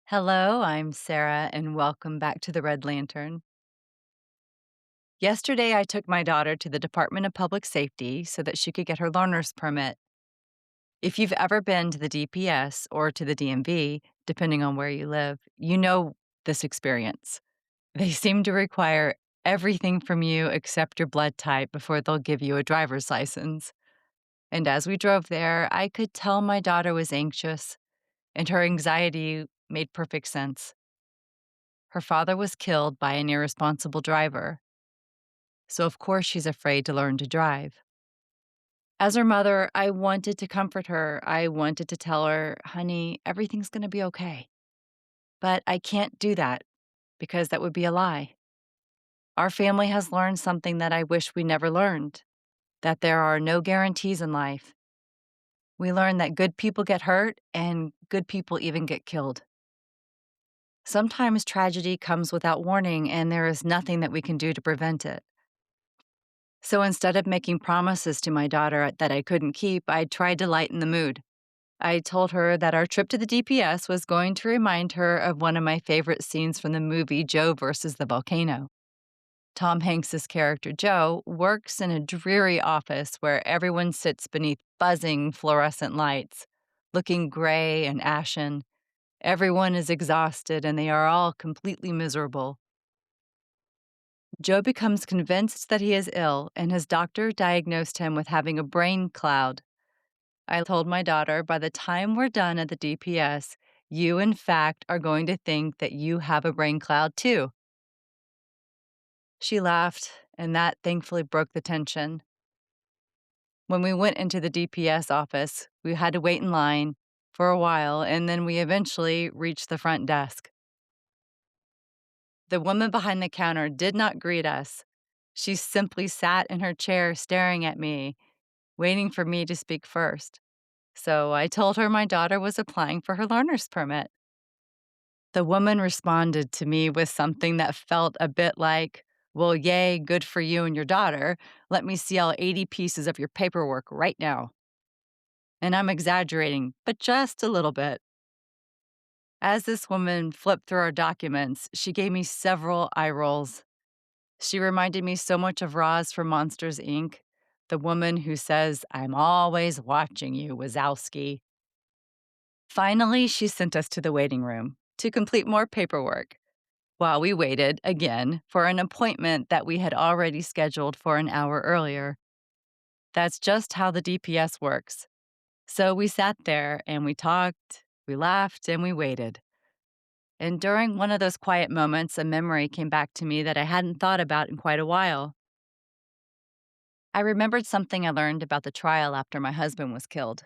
Hello, I'm Sarah, and welcome back to the Red Lantern. Yesterday, I took my daughter to the Department of Public Safety so that she could get her learner's permit. If you've ever been to the DPS or to the DMV, depending on where you live, you know this experience. They seem to require everything from you except your blood type before they'll give you a driver's license. And as we drove there, I could tell my daughter was anxious, and her anxiety made perfect sense. Her father was killed by an irresponsible driver, so of course she's afraid to learn to drive. As her mother, I wanted to comfort her. I wanted to tell her, honey, everything's going to be okay. But I can't do that because that would be a lie. Our family has learned something that I wish we never learned, that there are no guarantees in life. We learned that good people get hurt and good people even get killed. Sometimes tragedy comes without warning, and there is nothing that we can do to prevent it. So instead of making promises to my daughter that I couldn't keep, I tried to lighten the mood. I told her that our trip to the DPS was going to remind her of one of my favorite scenes from the movie Joe versus the Volcano. Tom Hanks's character Joe works in a dreary office where everyone sits beneath buzzing fluorescent lights, looking gray and ashen. Everyone is exhausted and they are all completely miserable. Joe becomes convinced that he is ill, and his doctor diagnosed him with having a brain cloud. I told my daughter, by the time we're done at the DPS, you, in fact, are going to think that you have a brain cloud too. She laughed, and that thankfully broke the tension. When we went into the DPS office, we had to wait in line for a while, and then we eventually reached the front desk. The woman behind the counter did not greet us. She simply sat in her chair staring at me, waiting for me to speak first. So I told her my daughter was applying for her learner's permit. The woman responded to me with something that felt a bit like, well, yay, good for you and your daughter. Let me see all 80 pieces of your paperwork right now. And I'm exaggerating, but just a little bit. As this woman flipped through our documents, she gave me several eye rolls. She reminded me so much of Roz from Monsters, Inc., the woman who says, I'm always watching you, Wazowski. Finally, she sent us to the waiting room to complete more paperwork while we waited again for an appointment that we had already scheduled for an hour earlier. That's just how the DPS works. So we sat there and we talked, we laughed, and we waited. And during one of those quiet moments, a memory came back to me that I hadn't thought about in quite a while. I remembered something I learned about the trial after my husband was killed.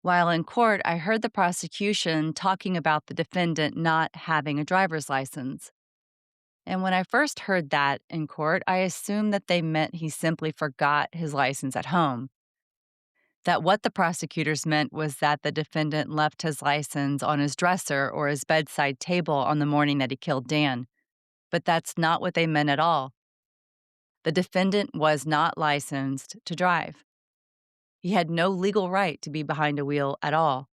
While in court, I heard the prosecution talking about the defendant not having a driver's license. And when I first heard that in court, I assumed that they meant he simply forgot his license at home. That what the prosecutors meant was that the defendant left his license on his dresser or his bedside table on the morning that he killed Dan. But that's not what they meant at all. The defendant was not licensed to drive. He had no legal right to be behind a wheel at all.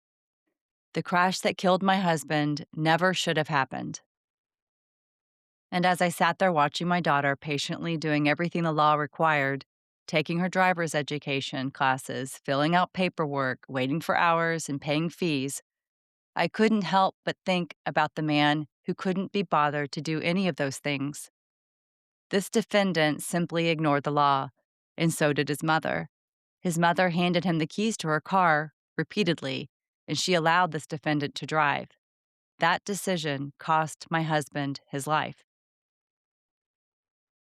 The crash that killed my husband never should have happened. And as I sat there watching my daughter patiently doing everything the law required, taking her driver's education classes, filling out paperwork, waiting for hours, and paying fees, I couldn't help but think about the man who couldn't be bothered to do any of those things. This defendant simply ignored the law, and so did his mother. His mother handed him the keys to her car repeatedly, and she allowed this defendant to drive. That decision cost my husband his life.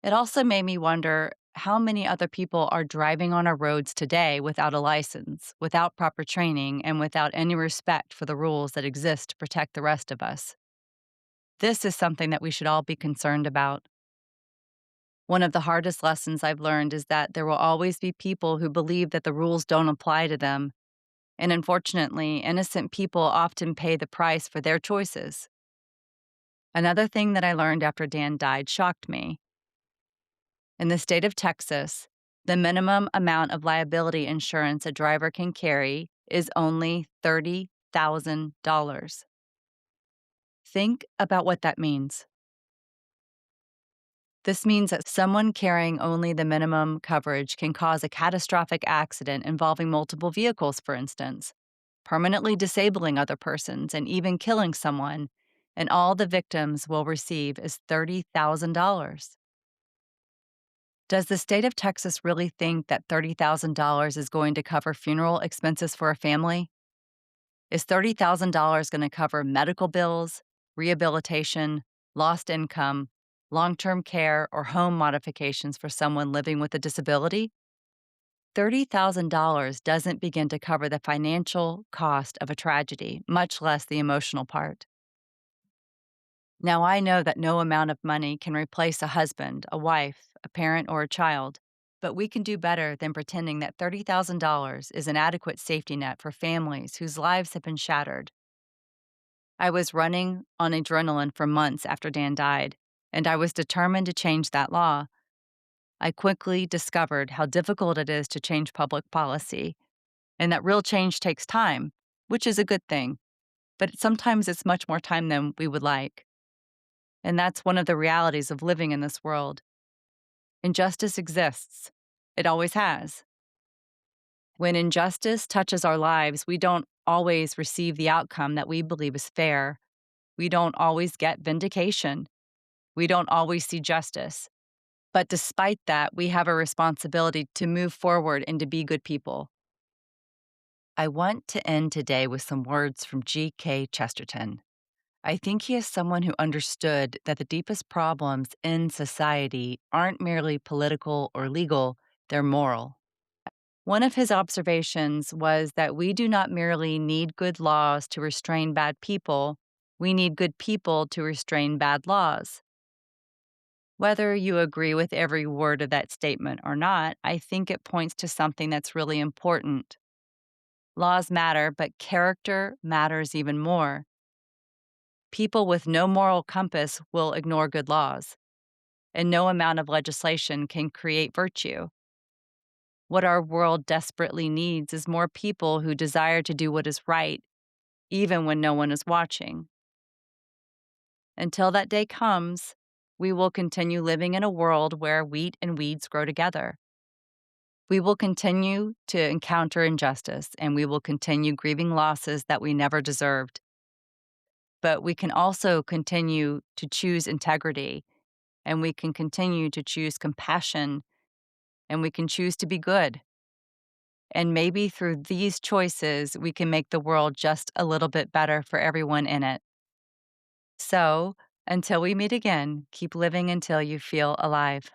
It also made me wonder how many other people are driving on our roads today without a license, without proper training, and without any respect for the rules that exist to protect the rest of us. This is something that we should all be concerned about. One of the hardest lessons I've learned is that there will always be people who believe that the rules don't apply to them. And unfortunately, innocent people often pay the price for their choices. Another thing that I learned after Dan died shocked me. In the state of Texas, the minimum amount of liability insurance a driver can carry is only $30,000. Think about what that means. This means that someone carrying only the minimum coverage can cause a catastrophic accident involving multiple vehicles, for instance, permanently disabling other persons and even killing someone, and all the victims will receive is $30,000. Does the state of Texas really think that $30,000 is going to cover funeral expenses for a family? Is $30,000 going to cover medical bills, rehabilitation, lost income, long term care, or home modifications for someone living with a disability? $30,000 doesn't begin to cover the financial cost of a tragedy, much less the emotional part. Now, I know that no amount of money can replace a husband, a wife, a parent, or a child, but we can do better than pretending that $30,000 is an adequate safety net for families whose lives have been shattered. I was running on adrenaline for months after Dan died, and I was determined to change that law. I quickly discovered how difficult it is to change public policy, and that real change takes time, which is a good thing, but sometimes it's much more time than we would like. And that's one of the realities of living in this world. Injustice exists, it always has. When injustice touches our lives, we don't always receive the outcome that we believe is fair. We don't always get vindication. We don't always see justice. But despite that, we have a responsibility to move forward and to be good people. I want to end today with some words from G.K. Chesterton. I think he is someone who understood that the deepest problems in society aren't merely political or legal, they're moral. One of his observations was that we do not merely need good laws to restrain bad people, we need good people to restrain bad laws. Whether you agree with every word of that statement or not, I think it points to something that's really important. Laws matter, but character matters even more. People with no moral compass will ignore good laws, and no amount of legislation can create virtue. What our world desperately needs is more people who desire to do what is right, even when no one is watching. Until that day comes, we will continue living in a world where wheat and weeds grow together. We will continue to encounter injustice, and we will continue grieving losses that we never deserved. But we can also continue to choose integrity, and we can continue to choose compassion, and we can choose to be good. And maybe through these choices, we can make the world just a little bit better for everyone in it. So, until we meet again, keep living until you feel alive.